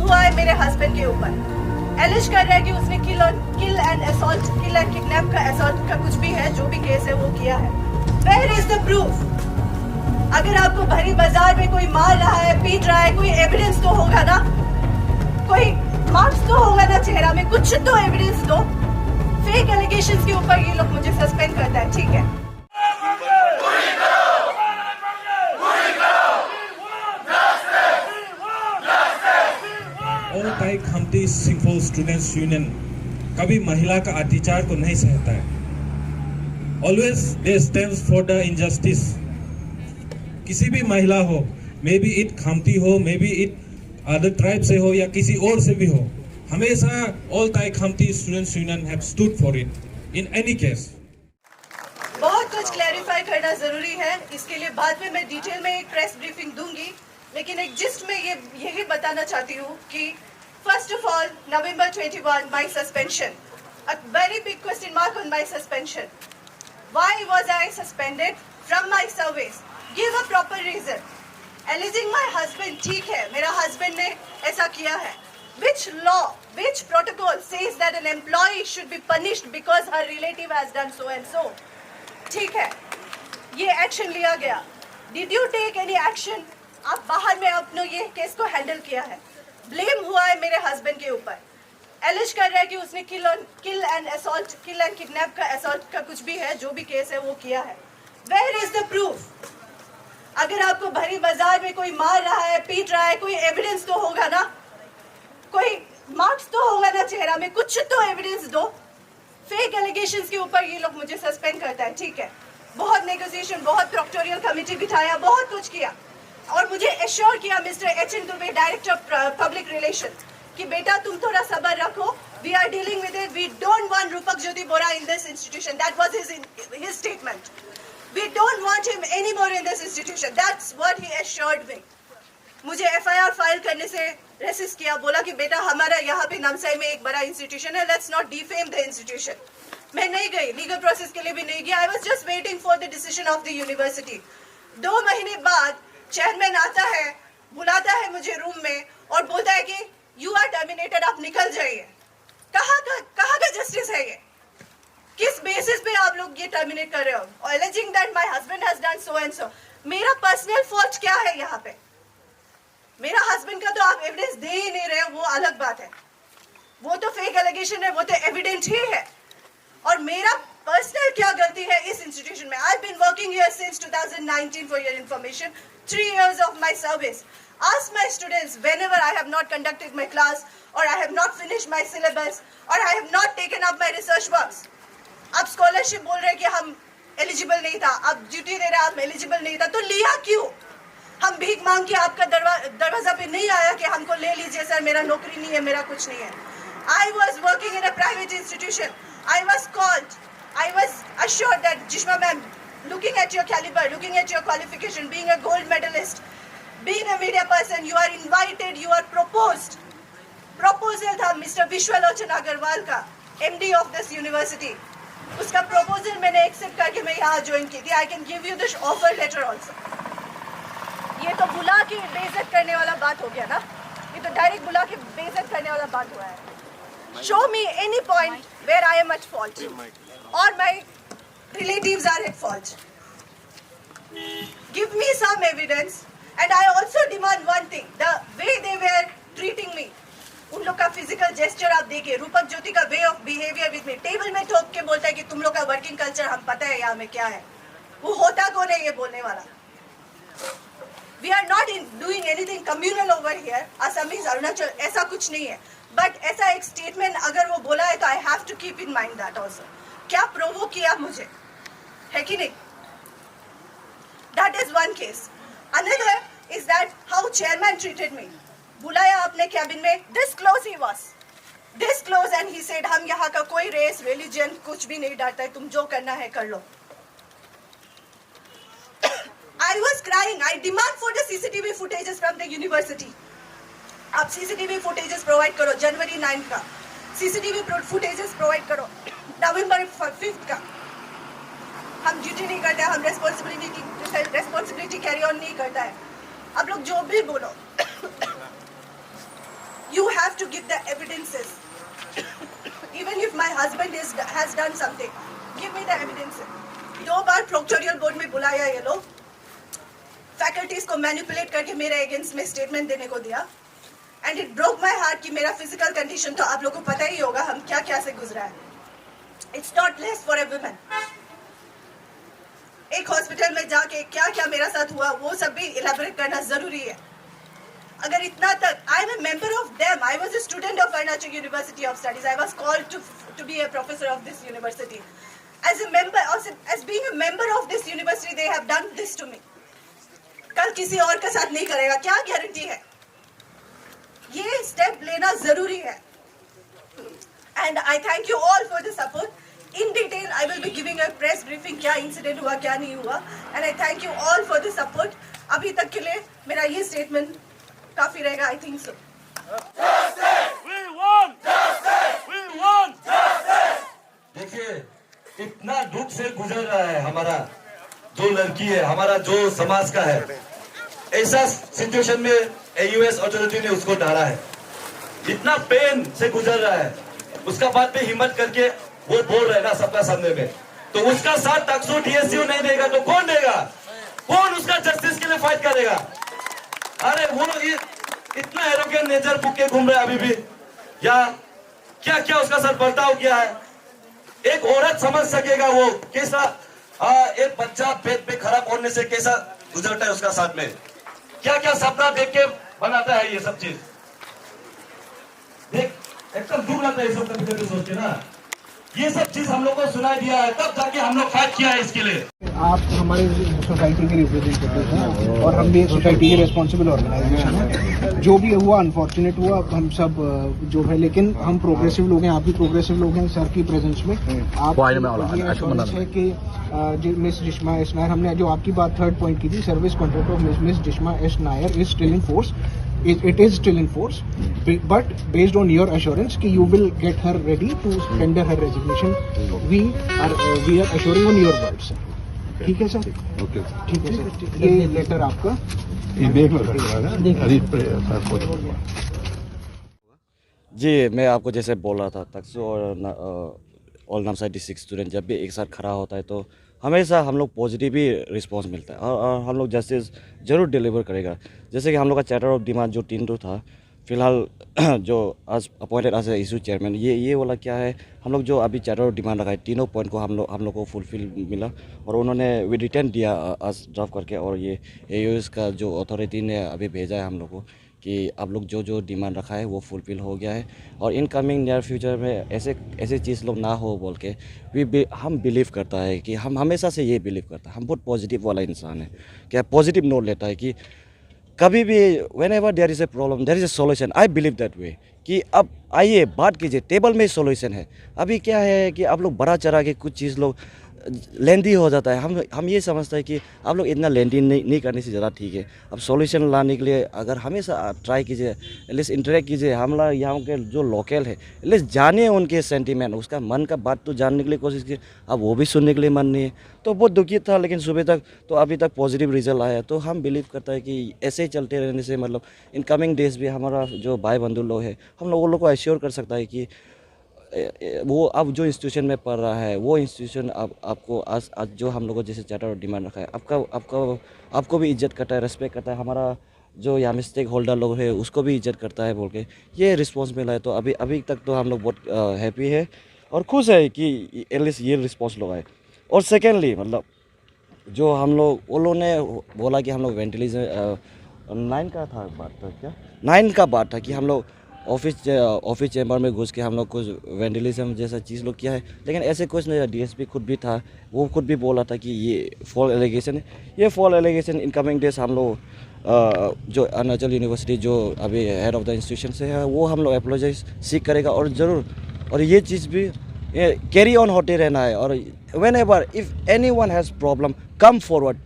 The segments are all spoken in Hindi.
हुआ है मेरे हस्बैंड के ऊपर। एलिज कर रहा है कि उसने किल एंड किडनैप का असॉल्ट का कुछ भी है, जो भी केस है वो किया है। Where is the proof? अगर आपको भरी बाजार में कोई मार रहा है, पीट रहा है, कोई एविडेंस तो होगा ना, कोई मार्क्स तो होगा ना चेहरा में, कुछ तो एविडेंस दो। फेक एलिगेशंस के ऊपर ये लोग मुझे सस्पेंड करता है, ठीक है। All Tai Khamti sinful students union कभी महिला का अत्याचार को नहीं सहता है। Always they stands for the injustice. किसी भी महिला हो, मे बी इट खमती हो, may be it other tribe से हो या किसी और से भी हो, हमेशा all Tai Khamti students union have stood for it in any case. बहुत कुछ क्लैरिफाई करना जरूरी है, इसके लिए बाद में मैं डिटेल में एक प्रेस ब्रीफिंग दूंगी, लेकिन एक जिस्ट में यही बताना चाहती हूँ कि first of all November 21 my suspension, a very big question mark on my suspension. Why was I suspended from my service? Give a proper reason. Alleging my husband, ठीक है, मेरा husband ने ऐसा किया है. Which law, which protocol says that an employee should be punished because her relative has done so and so? ठीक है, ये एक्शन लिया गया. Did you take any action? आप बाहर में अपने ये केस को हैंडल किया है. ब्लेम हुआ है मेरे हस्बैंड के ऊपर. एलिज कर रहा है कि उसने किल एंड किडनैप का असॉल्ट का कुछ भी है, जो भी केस है वो किया है. Where is the proof? अगर आपको भरी बाजार में कोई मार रहा है, पीट रहा है, कोई एविडेंस तो होगा ना, कोई मार्क्स तो होगा ना चेहरा में, कुछ तो एविडेंस दो. फेक एलिगेशंस के ऊपर ये लोग मुझे सस्पेंड करता है, ठीक है. बहुत नेगोशिएशन, बहुत प्रोक्टोरियल कमेटी बिठाया, बहुत कुछ किया और मुझे एश्योर किया mister H N. Dubey, director of public relation, कि बेटा तुम थोड़ा सब्र रखो, we are dealing with it, we don't want Rupak Jyoti Bora in this institution. That was his statement. We don't want him any more in this institution. That's what he assured me. मुझे एफआईआर फाइल करने से रेसिस्ट किया, बोला कि बेटा हमारा यहाँ पे नमसाई में एक बड़ा इंस्टीट्यूशन है, let's not defame the institution. मैं नहीं गई, लीगल प्रोसेस के लिए भी नहीं गया. I was just waiting for the decision of the university. 2 महीने बाद चेयरमैन आता है, बुलाता है मुझे रूम में और बोलता है कि यू आर टर्मिनेटेड, आप निकल जाइए. कहाँ का जस्टिस है ये? किस बेसिस पे आप लोग ये टर्मिनेट कर रहे हो? और aliasing that my husband has done so and so. मेरा पर्सनल फॉल्ट क्या है यहाँ पे? मेरा हस्बैंड का तो आप एविडेंस दे ही नहीं रहे हो, वो अलग बात है. वो तो फेक एलिगेशन है, वो तो एविडेंट ही है. और मेरा पर्सनल क्या गलती है इस इंस्टीट्यूशन में? I have been working here since 2019 for your information. 3 years of my service. Ask my students whenever I have not conducted my class or I have not finished my syllabus or I have not taken up my research works. अब स्कॉलरशिप बोल रहे कि हम एलिजिबल नहीं था, अब ड्यूटी दे रहे आप एलिजिबल नहीं था, तो लिया क्यों? हम भीख मांग के आपका दरवाजा पे नहीं आया कि हमको ले लीजिए सर, मेरा नौकरी नहीं है, मेरा कुछ नहीं है. I was working in a private institution. I was called. I was assured that Jishma ma'am, looking at your caliber, looking at your qualification, being a gold medalist, being a media person, you are invited, you are proposed. Proposal था मिस्टर विश्वलोचन अग्रवाल का, MD of this university. उसका proposal मैंने accept करके मैं यहाँ ज्वाइन की थी. I can give you this offer letter also. ये तो बुला के बेइज्जत करने वाला बात हो गया ना? ये तो डायरेक्ट बुला के बेइज्जत करने वाला बात हुआ है. Show me any point where I am at fault or my relatives are at fault. Give me some evidence, and I also demand one thing: the way they were treating me. उन लोग का फिजिकल जेस्चर आप देखिए, रूपक ज्योति का way of behaviour with me, table में ठोक के बोलता है कि तुम लोग का वर्किंग कल्चर हम पता है यहाँ में क्या है. वो होता कौन है ये बोलने वाला? We are not doing anything communal over here. Assamese, Arunachal, ऐसा कुछ नहीं है. बट ऐसा एक स्टेटमेंट अगर वो बोला है तो I have to keep in mind that also. क्या प्रोवोक किया मुझे, है कि नहीं? That is one case. Another is that how chairman treated me. बुलाया अपने कैबिन में, this close he was, this close, and he said हम यहाँ का कोई रेस रिलीजन कुछ भी नहीं डालता है, तुम जो करना है कर लो. I was crying. I demand for the CCTV footages from the university. आप CCTV footages provide करो. जनवरी 9 का CCTV footages provide करो. नवंबर 5 का. हम ड्यूटी नहीं करते, हम रेस्पॉन्सिबिलिटी कैरी ऑन नहीं करता है. आप लोग जो भी बोलो, you have to give the evidences. Even if my husband has done something, give me the evidences. 2 bar proctorial board में बुलाया ये लोग, फैकल्टीज को मैनिपुलेट करके मेरे अगेंस्ट में स्टेटमेंट देने को दिया, and it broke my heart कि मेरा फिजिकल कंडीशन तो आप लोगों को पता ही होगा हम क्या क्या से गुजरा है. It's not less for a woman. एक हॉस्पिटल में जाके क्या क्या मेरा साथ हुआ वो सब भी इलेबोरेट करना जरूरी है. अगर इतना तक, I am a member of them, I was a student of Arunachal university of studies, I was called to be a professor of this university. As a member, as being a member of this university, they have done this to me. कल किसी और के साथ नहीं करेगा, क्या गारंटी है? ये स्टेप लेना जरूरी है. And I thank you all for the support. In detail, I will be giving a press briefing. क्या इंसिडेंट हुआ, क्या नहीं हुआ. And I thank you all for the support. अभी तक के लिए मेरा ये स्टेटमेंट काफी रहेगा. I think so. We want justice. We want justice. देखिए, इतना दुख से गुजर रहा है हमारा जो लड़की है, हमारा जो समाज का है. ऐसा सिचुएशन में AUS अथॉरिटी ने उसको डाला है. इतना पेन से गुजर रहा है, उसका बाद में हिम्मत करके वो बोल रहा है ना सबका सामने में, तो उसका साथ टक्सू DSU नहीं देगा तो कौन देगा? कौन उसका जस्टिस के लिए फाइट करेगा? अरे वो इतना एरोगेंट नेचर बुक के घूम रहा है अभी भी, या क्या क्या उसका सर बर्ताव किया है? एक औरत समझ सकेगा वो कैसा एक बच्चा पेट पे खराब होने से कैसा गुजरता है उसका साथ में, क्या क्या सपना देख के बनाता है ये सब चीज. देख एकदम दुख लगता है ये सब कभी सोच के ना. ये सब चीज हम लोग को सुनाई दिया है, तब जाके हम लोग फाइट किया है इसके लिए. आप हमारे सोसाइटी के रिप्रेजेंटेटिव हैं और हम भी एक सोसाइटी के रिस्पॉन्सिबल ऑर्गेनाइजेशन है. जो भी हुआ अनफॉर्चुनेट हुआ, हम सब जो है, लेकिन हम प्रोग्रेसिव लोग हैं, आप भी प्रोग्रेसिव लोग हैं. सर की प्रेजेंस में आप ये एश्योरेंस है कि मिस जिश्मा एस नायर, हमने जो आपकी बात थर्ड पॉइंट की थी, service contract of miss Jishma S Nair is still in force. It is still in force, but based on your assurance कि you will get her ready to tender her resignation, we are assuring on your words. ठीक है सर? ओके, ठीक है सर. ये लेटर आपका जी, मैं आपको जैसे बोल रहा था, तकसू और नामसाई डिस्ट्रिक्ट स्टूडेंट जब भी एक साथ खड़ा होता है तो हमेशा हम लोग पॉजिटिव ही रिस्पॉन्स मिलता है और हम लोग जस्टिस ज़रूर डिलीवर करेगा. जैसे कि हम लोग का चार्टर ऑफ डिमांड जो 3 था, फिलहाल जो आज अपॉइंटेड एज इशू चेयरमैन, ये वाला क्या है, हम लोग जो अभी चार्टर ऑफ डिमांड रखा है, तीनों पॉइंट को हम लोग को फुलफिल मिला और उन्होंने विद रिटर्न दिया आज ड्राफ्ट करके. और ये AUS का जो अथॉरिटी ने अभी भेजा है हम लोग को कि आप लोग जो डिमांड रखा है वो फुलफिल हो गया है और इनकमिंग नियर फ्यूचर में ऐसे चीज़ लोग ना हो बोल के हम बिलीव करता है कि हम हमेशा से ये बिलीव करता है. हम बहुत पॉजिटिव वाला इंसान है, क्या पॉजिटिव नोट लेता है कि कभी भी whenever there is a problem there is a solution. I believe that way कि अब आइए बात कीजिए, टेबल में सोल्यूशन है. अभी क्या है कि आप लोग बड़ा चढ़ा के कुछ चीज़ लोग लेंदी हो जाता है. हम ये समझते हैं कि आप लोग इतना लेंदी नहीं करने से ज़्यादा ठीक है. अब सॉल्यूशन लाने के लिए अगर हमेशा ट्राई कीजिए, एटलीस्ट इंटरेक्ट कीजिए. हम लोग यहाँ के जो लोकल है एटलीस्ट जानिए उनके सेंटीमेंट, उसका मन का बात तो जानने के लिए कोशिश कीजिए. अब वो भी सुनने के लिए मन नहीं है तो बहुत दुखी था, लेकिन सुबह तक तो अभी तक पॉजिटिव रिजल्ट आया. तो हम बिलीव करता है कि ऐसे ही चलते रहने से मतलब इनकमिंग डेज भी हमारा जो भाई बंधु लोग है हम लोगों को एश्योर कर सकता है कि वो अब जो इंस्टीट्यूशन में पढ़ रहा है वो इंस्टीट्यूशन आपको आज जो हम लोगों जैसे चार्टर और डिमांड रखा है आपको भी इज्जत करता है, रेस्पेक्ट करता है. हमारा जो यहाँ में स्टेक होल्डर लोग है उसको भी इज्जत करता है बोल के ये रिस्पॉन्स मिला है. तो अभी तक तो हम लोग बहुत हैप्पी है और खुश है कि एटलीस्ट ये रिस्पॉन्स लोग आए. और सेकेंडली मतलब जो हम लोग वो लोगों ने बोला कि हम लोग वेंटिलेशन 9 का था बात था, क्या 9 का बात था कि हम लोग ऑफिस चैम्बर में घुस के हम लोग कुछ वेंटिलेशन जैसा चीज़ लोग किया है, लेकिन ऐसे कुछ नहीं. DSP खुद भी था, वो खुद भी बोला था कि ये फॉल एलिगेशन है. ये फॉल एलिगेशन इनकमिंग डेज हम लोग जो अरुणाचल यूनिवर्सिटी जो अभी हेड ऑफ द इंस्टीट्यूशन से है वो हम लोग अपोलोजाइज सीख करेगा और ज़रूर. और ये चीज़ भी कैरी ऑन होते रहना है. और when ever if any one has problem come forward,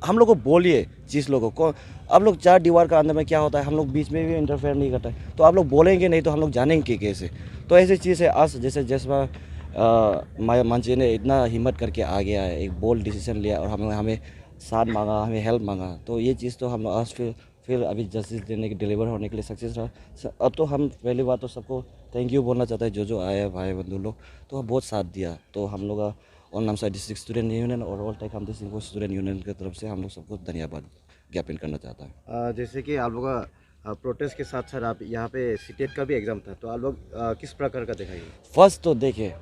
हम लोग को बोलिए चीज़ लोगों को. आप लोग 4 दीवार का अंदर में क्या होता है, हम लोग बीच में भी इंटरफेयर नहीं करता है. तो आप लोग बोलेंगे नहीं तो हम लोग जानेंगे कि कैसे. तो ऐसी चीज़ है आज जैसे मंची ने इतना हिम्मत करके आ गया है, एक बोल्ड डिसीजन लिया और हमें साथ मांगा, हमें हेल्प मांगा. तो ये चीज़ तो हम लोग आज फिर फिर अभी जस्टिस देने के डिलीवर होने के लिए सक्सेस रहा। अब तो हम पहली बात तो सबको थैंक यू बोलना चाहते हैं, जो आए भाई बंधु लोग, तो बहुत साथ दिया। तो हम लोग का all Namsai district student union और ऑल टेक हमदर्द सिंह स्टूडेंट यूनियन की तरफ से हम लोग सबको धन्यवाद ज्ञापन करना चाहता है। जैसे कि आप लोग का प्रोटेस्ट के साथ साथ आप यहाँ पे सीटेट का भी एग्ज़ाम था, तो आप लोग किस प्रकार का दिखाइए? फर्स्ट तो देखिए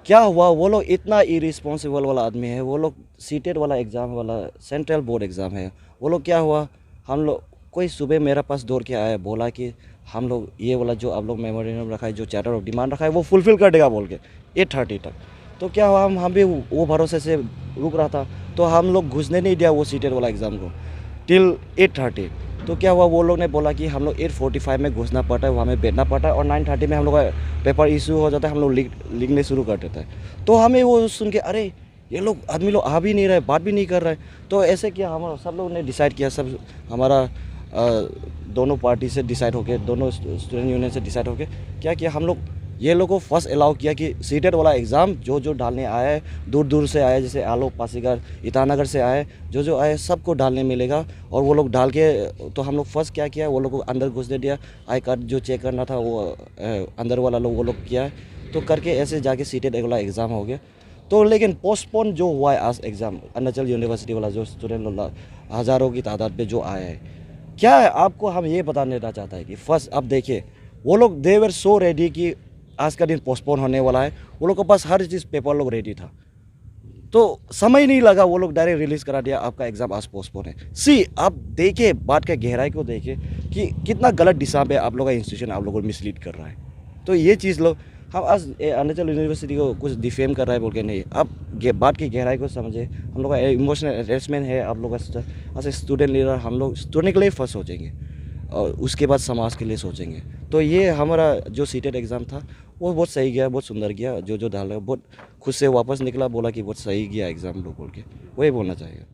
क्या हुआ, वो लोग इतना इरिस्पॉन्सिबल वाला आदमी है। वो लोग सीटेट वाला एग्ज़ाम वाला सेंट्रल बोर्ड एग्ज़ाम है, वो लोग क्या हुआ, हम लोग कोई सुबह मेरे पास दौड़ के आया, बोला कि हम लोग ये वाला जो आप लोग मेमोरेंडम रखा है, जो चार्टर ऑफ डिमांड रखा है, वो फुलफ़िल कर देगा बोल के 8:30 तक। तो क्या हुआ, हम भी वो भरोसे से रुक रहा था, तो हम लोग घुसने नहीं दिया वो सीटेट वाला एग्ज़ाम को टिल 8:30। तो क्या हुआ, वो लोग ने बोला कि हम लोग 8:45 में घुसना पड़ता है, वहाँ में बैठना पड़ता है, और 9:30 में हम लोग का पेपर इशू हो जाता है, हम लोग लिखने शुरू कर देते हैं। तो हमें वो सुन के अरे ये लोग आदमी लोग आ भी नहीं रहे, बात भी नहीं कर रहे। तो ऐसे किया, हम सब लोग ने डिसाइड किया, सब हमारा दोनों पार्टी से डिसाइड होके, दोनों स्टूडेंट यूनियन से डिसाइड होके क्या किया, हम लोग ये लोग को फर्स्ट अलाउ किया कि सीटेट वाला एग्ज़ाम जो डालने आया है, दूर दूर से आए, जैसे आलो, पासीघाट, ईटानगर से आए, जो आए सबको डालने मिलेगा। और वो लोग डाल के, तो हम लोग फर्स्ट क्या किया, वो लोग को अंदर घुसने दिया, आई कार्ड जो चेक करना था वो अंदर वाला लोग वो लोग किया, तो करके ऐसे जाके सीटेट वाला एग्ज़ाम हो गया। तो लेकिन पोस्टपोन जो हुआ है आज एग्ज़ाम, अरुणाचल यूनिवर्सिटी वाला जो स्टूडेंट लोग हज़ारों की तादाद पे जो आया है, क्या है आपको हम ये बता देना चाहता है कि फर्स्ट अब देखिए, वो लोग दे वर सो रेडी कि आज का दिन पोस्टपोन होने वाला है, वो लोग के पास हर चीज़ पेपर लोग रेडी था, तो समय नहीं लगा, वो लोग डायरेक्ट रिलीज़ करा दिया आपका एग्ज़ाम आज पोस्टपोन है। आप देखिए बात के गहराई को देखिए कि कितना गलत दिशा में आप लोग का इंस्टीट्यूशन आप लोग को मिसलीड कर रहा है। तो ये चीज़ लोग हम आज अरुणाचल यूनिवर्सिटी को कुछ डिफेम कर रहा है बोल के नहीं, आप बात की गहराई को समझे। हम लोग का इमोशनल अटैचमेंट है आप लोग का, एज ए स्टूडेंट लीडर हम लोग स्टूडेंट के लिए फर्स्ट सोचेंगे और उसके बाद समाज के लिए सोचेंगे। तो ये हमारा जो सीटेट एग्ज़ाम था वो बहुत सही गया, बहुत सुंदर गया, जो डाल रहा बहुत खुद से वापस निकला, बोला कि बहुत सही गया एग्ज़ाम लोग बोल के, वही बोलना चाहिए।